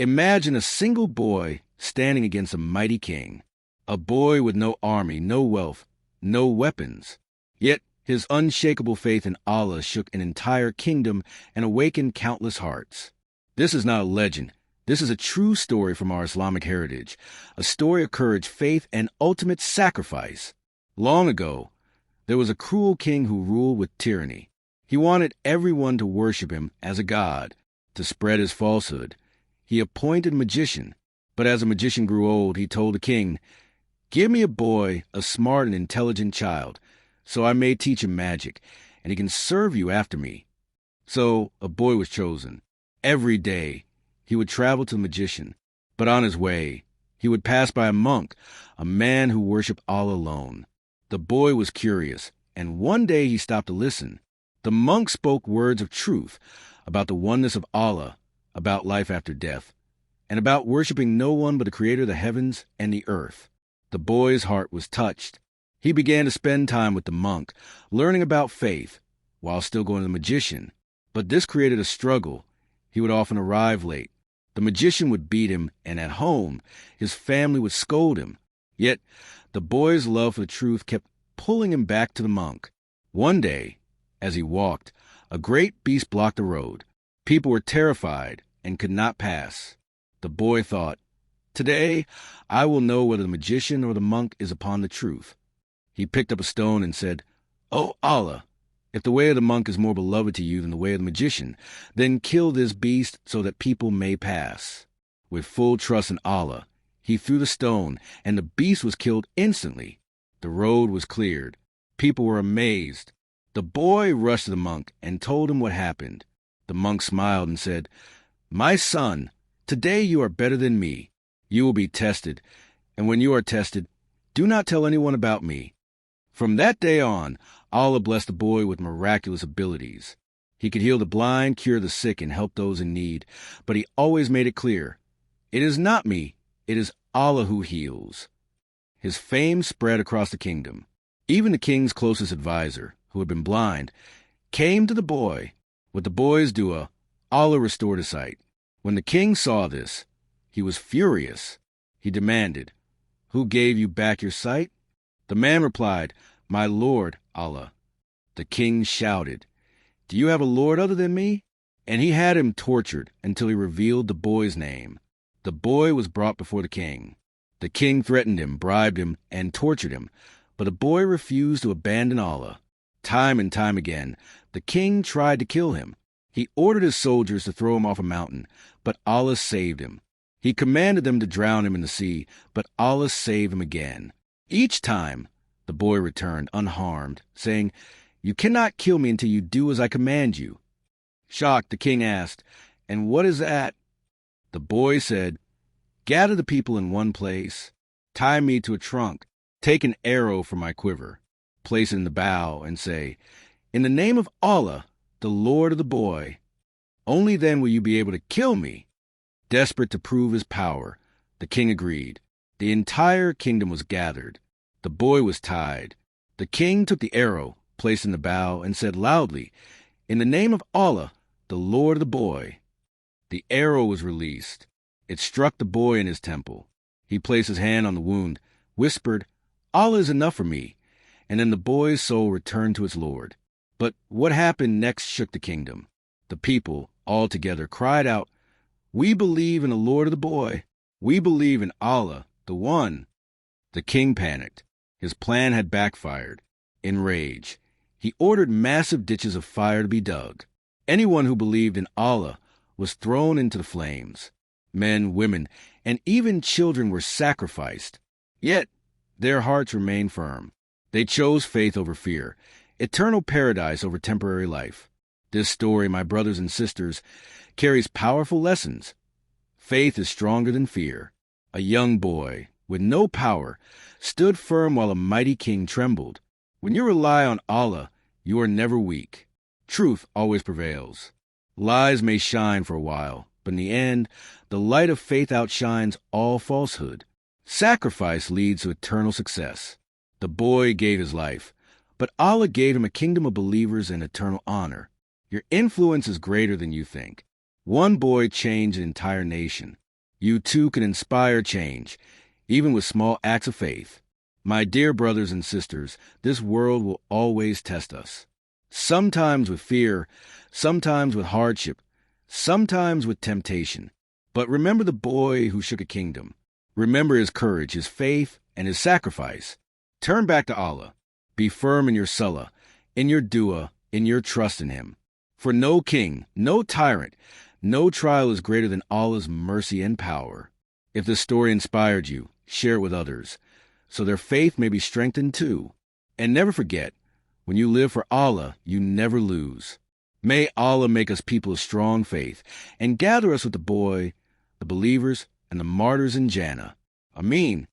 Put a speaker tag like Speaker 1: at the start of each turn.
Speaker 1: Imagine a single boy standing against a mighty king, a boy with no army, no wealth, no weapons. Yet his unshakable faith in Allah shook an entire kingdom and awakened countless hearts. This is not a legend. This is a true story from our Islamic heritage, a story of courage, faith, and ultimate sacrifice. Long ago, there was a cruel king who ruled with tyranny. He wanted everyone to worship him as a god, to spread his falsehood. He appointed a magician, but as a magician grew old, he told the king, "Give me a boy, a smart and intelligent child, so I may teach him magic, and he can serve you after me." So a boy was chosen. Every day, he would travel to the magician, but on his way, he would pass by a monk, a man who worshipped Allah alone. The boy was curious, and one day he stopped to listen. The monk spoke words of truth about the oneness of Allah, about life after death, and about worshiping no one but the Creator of the heavens and the earth. The boy's heart was touched. He began to spend time with the monk, learning about faith, while still going to the magician. But this created a struggle. He would often arrive late. The magician would beat him, and at home, his family would scold him. Yet, the boy's love for the truth kept pulling him back to the monk. One day, as he walked, a great beast blocked the road. People were terrified and could not pass. The boy thought, "Today, I will know whether the magician or the monk is upon the truth." He picked up a stone and said, "O Allah, if the way of the monk is more beloved to you than the way of the magician, then kill this beast so that people may pass." With full trust in Allah, he threw the stone, and the beast was killed instantly. The road was cleared. People were amazed. The boy rushed to the monk and told him what happened. The monk smiled and said, "My son, today you are better than me. You will be tested, and when you are tested, do not tell anyone about me." From that day on, Allah blessed the boy with miraculous abilities. He could heal the blind, cure the sick, and help those in need, but he always made it clear, "It is not me, it is Allah who heals." His fame spread across the kingdom. Even the king's closest advisor, who had been blind, came to the boy. With the boy's dua, Allah restored his sight. When the king saw this, he was furious. He demanded, "Who gave you back your sight?" The man replied, "My Lord, Allah." The king shouted, "Do you have a Lord other than me?" And he had him tortured until he revealed the boy's name. The boy was brought before the king. The king threatened him, bribed him, and tortured him, but the boy refused to abandon Allah. Time and time again, the king tried to kill him. He ordered his soldiers to throw him off a mountain, but Allah saved him. He commanded them to drown him in the sea, but Allah saved him again. Each time, the boy returned unharmed, saying, "You cannot kill me until you do as I command you." Shocked, the king asked, "And what is that?" The boy said, "Gather the people in one place, tie me to a trunk, take an arrow from my quiver, place it in the bow, and say, 'In the name of Allah, the Lord of the boy.' Only then will you be able to kill me." Desperate to prove his power, the king agreed. The entire kingdom was gathered. The boy was tied. The king took the arrow, placed it in the bow, and said loudly, "In the name of Allah, the Lord of the boy." The arrow was released. It struck the boy in his temple. He placed his hand on the wound, whispered, "Allah is enough for me," and then the boy's soul returned to its Lord. But what happened next shook the kingdom. The people, all together, cried out, "We believe in the Lord of the boy. We believe in Allah, the One." The king panicked. His plan had backfired. In rage, he ordered massive ditches of fire to be dug. Anyone who believed in Allah was thrown into the flames. Men, women, and even children were sacrificed. Yet, their hearts remained firm. They chose faith over fear, eternal paradise over temporary life. This story, my brothers and sisters, carries powerful lessons. Faith is stronger than fear. A young boy, with no power, stood firm while a mighty king trembled. When you rely on Allah, you are never weak. Truth always prevails. Lies may shine for a while, but in the end, the light of faith outshines all falsehood. Sacrifice leads to eternal success. The boy gave his life, but Allah gave him a kingdom of believers and eternal honor. Your influence is greater than you think. One boy changed an entire nation. You too can inspire change, even with small acts of faith. My dear brothers and sisters, this world will always test us. Sometimes with fear, sometimes with hardship, sometimes with temptation. But remember the boy who shook a kingdom. Remember his courage, his faith, and his sacrifice. Turn back to Allah. Be firm in your salah, in your dua, in your trust in him. For no king, no tyrant, no trial is greater than Allah's mercy and power. If this story inspired you, share it with others, so their faith may be strengthened too. And never forget, when you live for Allah, you never lose. May Allah make us people of strong faith, and gather us with the boy, the believers, and the martyrs in Jannah. Ameen.